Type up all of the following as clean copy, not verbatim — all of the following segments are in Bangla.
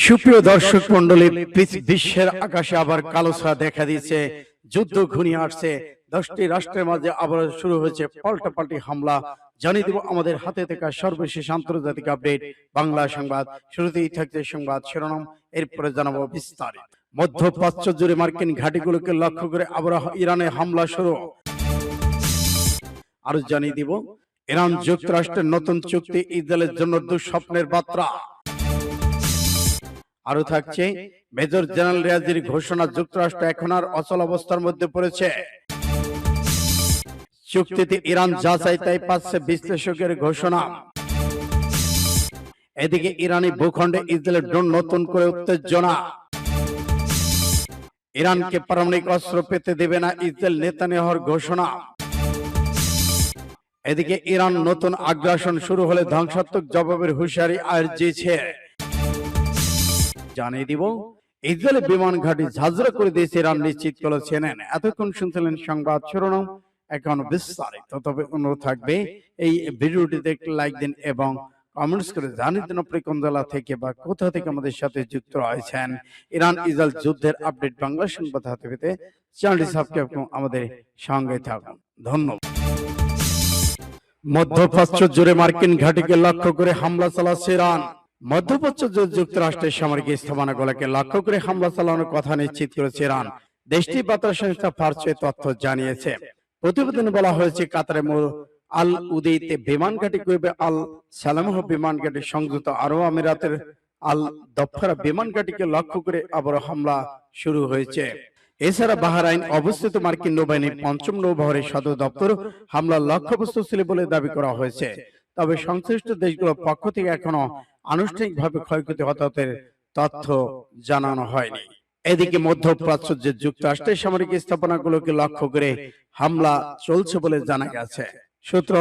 সুপ্রিয় দর্শক মন্ডলী, বিশ্বের আকাশে আবার কালো ছায়া দেখা দিয়েছে। যুদ্ধ ঘনিয়ে আসছে। 10টি রাষ্ট্রের মাঝে আবার শুরু হয়েছে পাল্টাপাল্টি হামলা। জানিয়ে দেব আমাদের হাতে থাকা সর্বশেষ আন্তর্জাতিক আপডেট বাংলা সংবাদ। শুরুতেই থাকছে সংবাদ শিরোনাম, এরপরে জানাবো বিস্তারিত। মধ্যপ্রাচ্য জুড়ে মার্কিন ঘাঁটিগুলোকে লক্ষ্য করে আবার ইরানে হামলা শুরু। আরো জানিয়ে দিব ইরান যুক্তরাষ্ট্রের নতুন চুক্তি ইসরায়েলের জন্য দুঃস্বপ্নের বার্তা। আরো থাকছে মেজর জেনারেল রিয়াজির ঘোষণা, যুক্তরাষ্ট্র এখন আর অচল অবস্থার মধ্যে পড়েছে। চুক্তিতে ইরান যা চাই তাই পাচ্ছে বিশ্লেষকের ঘোষণা। এদিকে ইরানি ভূখণ্ডে ইসরায়েলের ড্রোন নতুন করে উত্তেজনা। ইরানকে পারমাণবিক অস্ত্র পেতে দেবে না ইসরায়েল, নেতানিয়াহুর ঘোষণা। এদিকে ইরান নতুন আগ্রাসন শুরু হলে ধ্বংসাত্মক জবাবের হুঁশিয়ারি দিয়েছে। জানিয়ে দিব ইসরায়েলের বিমান ঘাঁটি ঝাঁঝরা করে দিয়েছে ইরান, নিশ্চিত করেছেন। এতক্ষণ শুনছিলেন সংবাদ শিরোনাম, এখন বিস্তারিত। তবে অনুরোধ থাকবে এই ভিডিওটিতে একটি লাইক দিন এবং কমেন্টস করে জানিয়ে দিন আপনি কোন জেলা থেকে বা কোথা থেকে আমাদের সাথে যুক্ত রয়েছেন। ইরান ইসরায়েল যুদ্ধের আপডেট বাংলা সংবাদ হাতে পেতে চ্যানেলটি সাবস্ক্রাইব করুন, আমাদের সঙ্গে থাকুন। ধন্যবাদ। মধ্যপ্রাচ্য জুড়ে মার্কিন ঘাঁটিকে লক্ষ্য করে হামলা চালাচ্ছে ইরান। মধ্যপ্রাচ্য যুক্তরাষ্ট্রের সামরিক স্থাপনাগুলোকে লক্ষ্য করে হামলা চালানোর কথা নিশ্চিত করেছে ইরান। দেশটির বার্তা সংস্থা ফার্স তথ্য জানিয়েছে। প্রতিবেদনে বলা হয়েছে কাতারের আল উদেইতে বিমান ঘাঁটি করবে আল সালামহ বিমান ঘাঁটি, সংযুক্ত আরব আমিরাতের আল দফরা বিমান ঘাঁটিকে লক্ষ্য করে আবার হামলা শুরু হয়েছে। এছাড়া বাহরাইন অবস্থিত মার্কিন নৌবাহিনীর 5ম নৌবহরের সদর দপ্তর হামলার লক্ষ্যবস্তু ছিল বলে দাবি করা হয়েছে। তবে সংশ্লিষ্ট দেশগুলোর পক্ষ থেকে এখনো আনুষ্ঠানিকভাবে ক্ষয়ক্ষতি হতাহতের তথ্য জানানো হয়নি। এদিকে মধ্যপ্রাচ্য যে যুক্তরাষ্ট্রের সামরিক স্থাপনাগুলোকে লক্ষ্য করে হামলা চলছে বলে জানা গেছে। সূত্র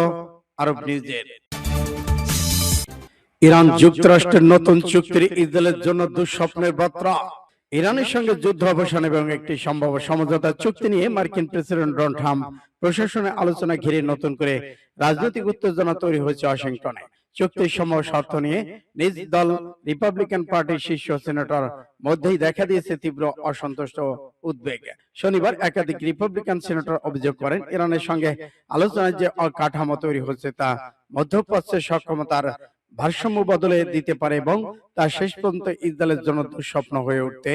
আরব নিউজের। ইরান যুক্তরাষ্ট্রের নতুন চুক্তির ইসরায়েলের জন্য দুঃস্বপ্নের বার্তা। ইরানের সঙ্গে যুদ্ধ অবসান এবং একটি সম্ভাব্য সমঝোতা চুক্তি নিয়ে মার্কিন প্রেসিডেন্ট ডোনাল্ড ট্রাম্প প্রশাসনের আলোচনা ঘিরে নতুন করে রাজনৈতিক উত্তেজনা তৈরি হয়েছে ওয়াশিংটনে। চুক্তির সম্ভাব্য শর্ত নিয়ে নিজ দল রিপাবলিকান পার্টির শীর্ষ সিনেটর মধ্যেই দেখা দিয়েছে তীব্র অসন্তোষ ও উদ্বেগ। শনিবার একাধিক রিপাবলিকান সিনেটর অভিযোগ করেন, ইরানের সঙ্গে আলোচনায় যে কাঠামো তৈরি হচ্ছে তা মধ্যপ্রাচ্যের সক্ষমতার ভারসাম্য বদলে দিতে পারে এবং তা শেষ পর্যন্ত ইসরায়েলের জন্য দুঃস্বপ্ন হয়ে উঠতে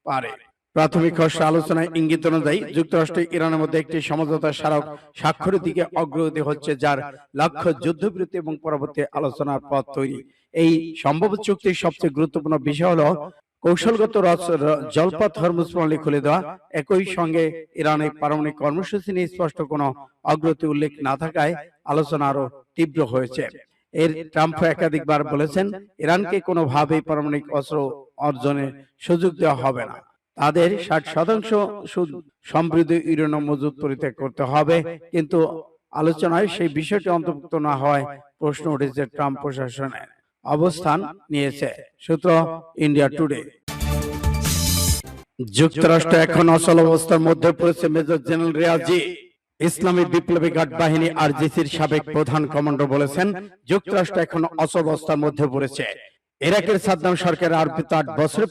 পারে। প্রাথমিক আলোচনায় ইঙ্গিত অনুযায়ী যুক্তরাষ্ট্র ইরানের মধ্যে একটি সমঝোতা স্মারক স্বাক্ষরের দিকে অগ্রগতি হচ্ছে, যার লক্ষ্য যুদ্ধবিরতি এবং পরবর্তী আলোচনার পথ তৈরি। এই সম্ভব চুক্তির সবচেয়ে গুরুত্বপূর্ণ বিষয় হলো কৌশলগত জলপথ হরমুজ প্রণালী খুলে দেওয়া। একই সঙ্গে ইরানের পারমাণবিক কর্মসূচি নিয়ে স্পষ্ট কোনো অগ্রগতি উল্লেখ না থাকায় আলোচনা আরো তীব্র হয়েছে। ট্রাম্প একাধিকবার বলেছেন, ইরানকে কোনোভাবেই পারমাণবিক অস্ত্র অর্জনের সুযোগ দেওয়া হবে না। তাদের 60% সমৃদ্ধ ইউরেনিয়াম মজুত পরিত্যাগ করতে হবে, কিন্তু আলোচনায় সেই বিষয়টি অন্তর্ভুক্ত না হয় প্রশ্ন উঠেছে ট্রাম্প প্রশাসনের অবস্থান নিয়েছে। সূত্র ইন্ডিয়া টুডে। যুক্তরাষ্ট্র এখন অচল অবস্থার মধ্যে পড়েছে, মেজর জেনারেল রিয়াজি। ইসলামী বিপ্লবী গার্ড বাহিনী আরজিসির সাবেক প্রধান কমান্ডার বলেছেন, যুক্তরাষ্ট্র এখন অচল অবস্থার মধ্যে পড়েছে। ইরাকের সাদ্দাম সরকারের আরোপিত 8 বছরের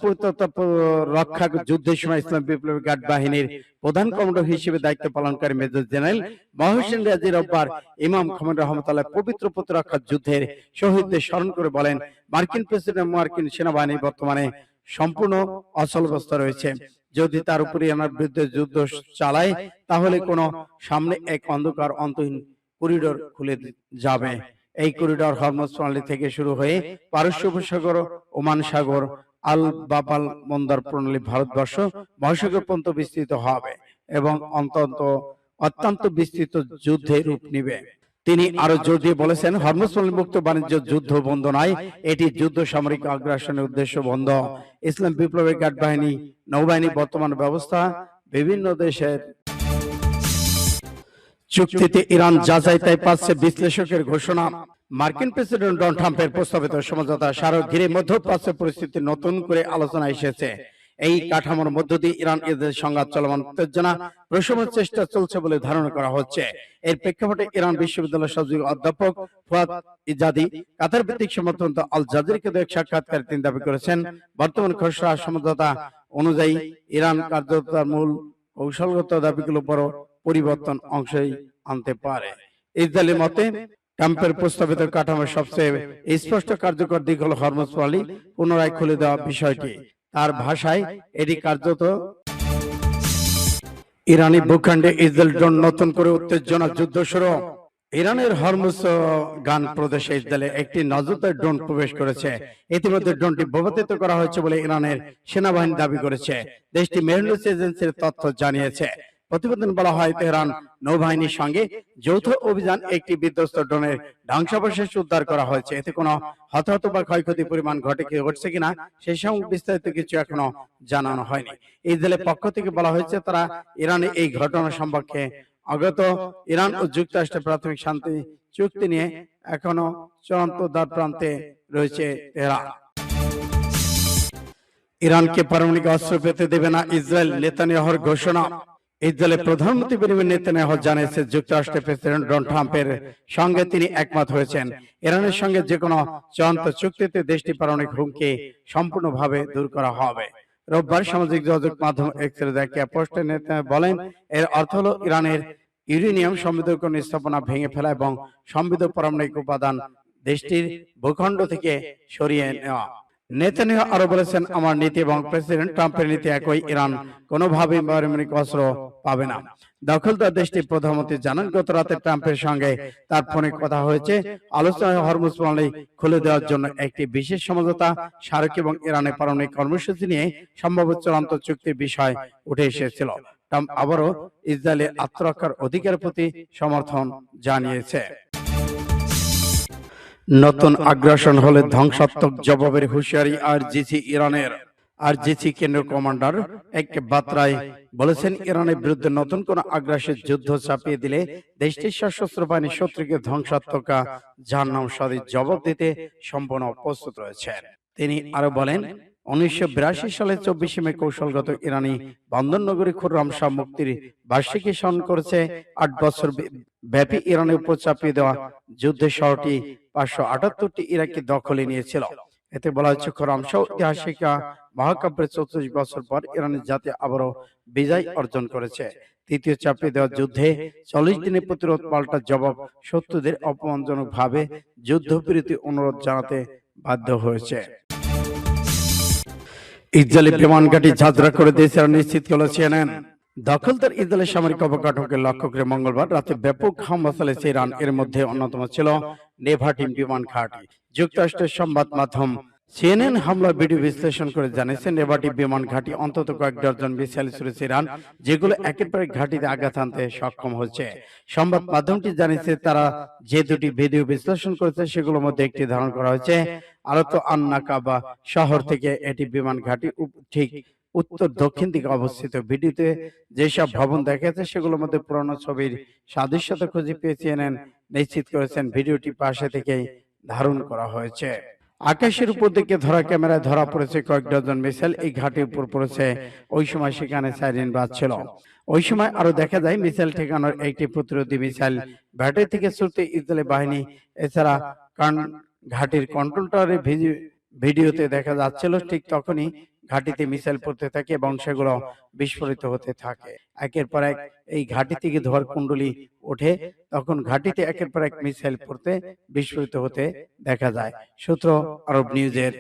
রক্ষা যুদ্ধের সময় ইসলামী বিপ্লবী গার্ড বাহিনীর প্রধান কমান্ডার হিসেবে দায়িত্ব পালনকারী মেজর জেনারেল মহসিন রিয়াজি রোববার ইমাম খোমেনি রহমতুল্লাহ পবিত্র প্রতিরক্ষা যুদ্ধের শহীদদের স্মরণ করে বলেন, মার্কিন প্রেসিডেন্ট মার্কিন সেনাবাহিনী বর্তমানে সম্পূর্ণ অচল অবস্থা রয়েছে। যদি তার উপরে ইরানের বিরুদ্ধে যুদ্ধ চালায় তাহলে কোনো সামনে এক অন্ধকার অন্তহীন করিডোর খুলে যাবে। এই করিডোর হরমুজ প্রণালী থেকে শুরু হয়ে পারস্য উপসাগর, ওমান সাগর, আল বাবাল বন্দর প্রণালী ভারতবর্ষ মহাসাগর পর্যন্ত বিস্তৃত হবে এবং অত্যন্ত বিস্তৃত যুদ্ধে রূপ নিবে। তিনি আরো জোর দিয়ে বলেছেন, হরমুজ প্রণালী মুক্ত বাণিজ্য যুদ্ধ বন্ধ নয়, এটি যুদ্ধ সামরিক আগ্রাসনের উদ্দেশ্য বন্ধ। ইসলাম বিপ্লবী গার্ড বাহিনী নৌবাহিনী বর্তমান ব্যবস্থা বিভিন্ন দেশের চুক্তিতে ইরান যা চাই তাই পাচ্ছে, বিশ্লেষকের ঘোষণা। মার্কিন প্রেসিডেন্ট ডোনাল্ড ট্রাম্পের প্রস্তাবিত সমঝোতা স্মারক ঘিরে মধ্যপ্রাচ্যের পরিস্থিতি নতুন করে আলোচনা এসেছে। এই কাঠামোর মধ্য দিয়ে ইরান ইসরায়েল সংঘাত চলমান উত্তেজনা প্রশমনের চেষ্টা চলছে বলে ধারণা করা হচ্ছে। এর প্রেক্ষাপটে ইরান বিশ্ববিদ্যালয়ের সহযোগী অধ্যাপক ফুয়াদ ইজাদি কাতার ভিত্তিক সংবাদ আল জাজিরাকে দেওয়া এক সাক্ষাৎকারে তিনি দাবি করেছেন, বর্তমান খসড়া সমঝোতা অনুযায়ী ইরান কার্যত তার মূল কৌশলগত দাবিগুলোর উপর পরিবর্তন অংশই আনতে পারে। ইসরায়েলের মতে ট্রাম্পের প্রস্তাবিত কাঠামোর সবচেয়ে স্পষ্ট কার্যকর দিক হল হরমুজ প্রণালী পুনরায় খুলে দেওয়া বিষয়টি। তার ভাষায় এটি কার্যত ইরানি ভূখণ্ডে ইসরায়েল ড্রোন নতুন করে উত্তেজনা যুদ্ধ শুরু। ইরানের হরমুজ গান প্রদেশে ইসরায়েলে একটি নজরদারি ড্রোন প্রবেশ করেছে। ইতিমধ্যে ড্রোনটি ভূপাতিত করা হয়েছে বলে ইরানের সেনাবাহিনী দাবি করেছে। দেশটি মেহরুজ এজেন্সির তথ্য জানিয়েছে। প্রতিবেদন বলা হয়, তেহরান নৌবাহিনীর সঙ্গে যৌথ অভিযান একটি বিধ্বস্ত ড্রোনের ধ্বংসাবশেষ উদ্ধার করা হয়েছে। এতে কোনো হতাহত বা ক্ষয়ক্ষতির পরিমাণ ঘটছে কিনা সেই সঙ্গে বিস্তারিত কিছু এখনো জানানো হয়নি। ইসরায়েলের পক্ষ থেকে বলা হয়েছে, তারা ইরানে এই ঘটনা সম্পর্কে অগত। ইরান ও যুক্তরাষ্ট্রের প্রাথমিক শান্তি চুক্তি নিয়ে এখনো চূড়ান্ত দ্বার প্রান্তে রয়েছে তেহরান। ইরানকে পারমাণবিক অস্ত্র পেতে দেবে না ইসরায়েল, নেতানিয়াহুর ঘোষণা। ইসরায়েলের প্রধানমন্ত্রী বেনিয়ামিন নেতানিয়াহু জানিয়েছে, যুক্তরাষ্ট্রের প্রেসিডেন্ট ডোনাল্ড ট্রাম্পের সঙ্গে তিনি একমত হয়েছেন। ইরানের সঙ্গে যে কোনো চূড়ান্ত চুক্তিতে দেশটি পারমাণবিক হুমকি সম্পূর্ণভাবে দূর করা হবে। রোববার সামাজিক যোগাযোগ মাধ্যম এক্সের এক পোস্টে নেতানিয়াহু বলেন, এর অর্থ হলো ইরানের ইউরেনিয়াম সমৃদ্ধ স্থাপনা ভেঙে ফেলা এবং সমৃদ্ধ পারমাণবিক উপাদান দেশটির ভূখণ্ড থেকে সরিয়ে নেওয়া। নেতানিয়াহু আরো বলেছেন, আমার নীতি এবং প্রেসিডেন্ট ট্রাম্পের নীতি একই, ইরান কোনোভাবেই পারমাণবিক অস্ত্র পাবে না। দখলদার দেশটির প্রধানমন্ত্রী জানান, গত রাতে ট্রাম্পের সঙ্গে তার ফোনে কথা হয়েছে। আলোচনায় হরমুজ প্রণালী খুলে দেওয়ার জন্য একটি বিশেষ সমঝোতা স্মারক এবং ইরানের পারমাণবিক কর্মসূচি নিয়ে সম্ভাব্য চূড়ান্ত চুক্তির বিষয় উঠে এসেছিল। ট্রাম্প আবারও ইসরায়েলের আত্মরক্ষার অধিকারের প্রতি সমর্থন জানিয়েছে। নতুন আগ্রাসন হলে ধ্বংসাত্মক জবাবের হুঁশিয়ারি আরজিসি ইরানের। আরজিসি কেন্দ্রীয় কমান্ডার এক বার্তায় বলেছেন, ইরানের বিরুদ্ধে নতুন কোন আগ্রাসী যুদ্ধ চাপিয়ে দিলে দেশটির সশস্ত্র বাহিনী শত্রুকে ধ্বংসাত্মক জাহান্নামস্বাদী জবাব দিতে সম্পূর্ণ প্রস্তুত রয়েছেন। তিনি আরো বলেন, 1982 সালে 24 মে কৌশলগত ইরানি বন্দর নগরী খুররাম শাহ মুক্তির বার্ষিকী স্মরণ করেছে। 8 বছর ব্যাপী ইরানের উপর চাপিয়ে দেওয়া যুদ্ধে শহরটি 578টি ইরাকি দখলে নিয়েছিল। এতে বলা হচ্ছে, খুররাম শাহ ঐতিহাসিক মহাকাব্যের 34 বছর পর ইরানের জাতি আবারও বিজয় অর্জন করেছে। তৃতীয় চাপিয়ে দেওয়া যুদ্ধে 40 দিনের প্রতিরোধ পাল্টা জবাব শত্রুদের অপমানজনক ভাবে যুদ্ধবিরতি অনুরোধ জানাতে বাধ্য হয়েছে। ইসরায়েলি বিমান ঘাঁটি ঝাঁঝরা করে দিয়েছে নিশ্চিত করল CNN। দখলদার ইসরায়েলের সামরিক অবকাঠামোকে লক্ষ্য করে মঙ্গলবার রাতে ব্যাপক হামলা চালিয়েছে ইরান। এর মধ্যে অন্যতম ছিল নেভাটিম বিমান ঘাঁটি। যুক্তরাষ্ট্রের সংবাদ মাধ্যম CNN হামলার ভিডিও বিশ্লেষণ করে জানিয়েছে, নেভাটিম বিমান ঘাঁটি অন্তত কয়েক ডজন মিসাইল ছুড়েছে ইরান, যেগুলো একের পর এক ঘাঁটিতে আঘাত হানতে সক্ষম হয়েছে। সংবাদ মাধ্যমটি জানিয়েছে, তারা যে দুটি ভিডিও বিশ্লেষণ করেছে সেগুলোর মধ্যে একটি ধারণ করা হয়েছে আলত আন-নাকাবা শহর থেকে। এটি বিমান ঘাঁটি ঠিক উত্তর দক্ষিণ দিকে অবস্থিত। ভিডিওতে যেসব ভবন দেখা যাচ্ছে সেগুলোর মধ্যে পুরনো ছবির সাদৃশ্যতা খুঁজে পেয়ে CNN নিশ্চিত করেছেন ভিডিওটি পাশে থেকেই ধারণ করা হয়েছে। আকাশের উপর দিকে ধরা ক্যামেরায় ধরা পড়েছে কয়েক ডজন মিসাইল এই ঘাঁটির উপর পড়েছে। ওই সময় সেখানে সাইরেন বাজছিল। ওই সময় আরো দেখা যায় মিসাইল ঠেকানোর একটি প্রতিরোধী মিসাইল ব্যাটারি থেকে ছুটতে ইসরায়েলি বাহিনী। এছাড়া ঘাঁটির কন্ট্রোল টাওয়ারে ভিডিওতে দেখা যাচ্ছিল ঠিক তখনই ঘাঁটিতে মিসাইল পড়তে থাকে এবং সেগুলো বিস্ফোরিত হতে থাকে। একের পর এক এই ঘাঁটি থেকে ধোঁয়ার কুণ্ডলী ওঠে, তখন ঘাঁটিতে একের পর এক মিসাইল পড়তে বিস্ফোরিত হতে দেখা যায়। সূত্র আরব নিউজের।